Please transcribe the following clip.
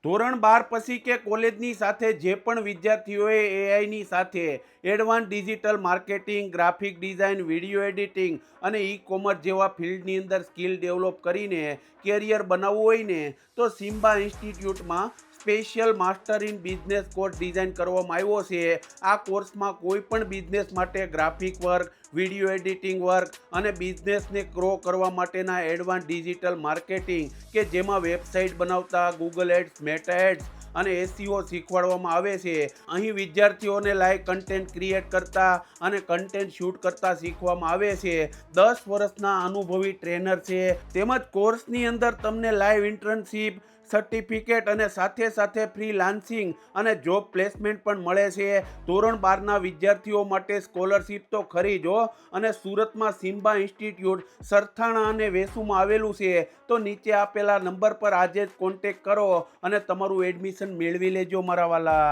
ધોરણ 12 પછી કે કોલેજની સાથે જે પણ વિદ્યાર્થીઓએ એઆઈની સાથે advance digital marketing, graphic design, video editing અને ઈ કોમર્સ જેવા ફિલ્ડની અંદર સ્કિલ ડેવલપ કરીને કેરિયર બનાવવું હોય ને તો સિમ્બા ઇન્સ્ટિટ્યૂટમાં special master in business course design કરવામાં આવ્યો છે. આ કોર્સમાં કોઈ પણ બિઝનેસ માટે graphic work, video editing work અને બિઝનેસને ગ્રો કરવા માટેના એડવાન્સ ડિજિટલ માર્કેટિંગ કે જેમાં વેબસાઇટ બનાવતા, ગૂગલ એડ્સ, મેટા એડ્સ અને એસઈઓ શીખવાડવામાં આવે છે. અહીં વિદ્યાર્થીઓને લાઈવ કન્ટેન્ટ ક્રિએટ કરતા અને કન્ટેન્ટ શૂટ કરતા શીખવામાં આવે છે. 10 વર્ષના અનુભવી ટ્રેનર છે. તેમજ કોર્સની અંદર તમને લાઈવ ઇન્ટર્નશીપ, સર્ટિફિકેટ અને સાથે સાથે ફ્રીલાન્સિંગ અને જોબ પ્લેસમેન્ટ પણ મળે છે. ધોરણ 12ના વિદ્યાર્થીઓ માટે સ્કોલરશિપ તો ખરી જ હો. અને સુરતમાં સિમ્બા ઇન્સ્ટિટ્યૂટ સરથાણા અને વેસુમાં આવેલું છે. તો નીચે આપેલા નંબર પર આજે જ કોન્ટેક્ટ કરો અને તમારું એડમિશન મેળવી લેજો મારા વાલા.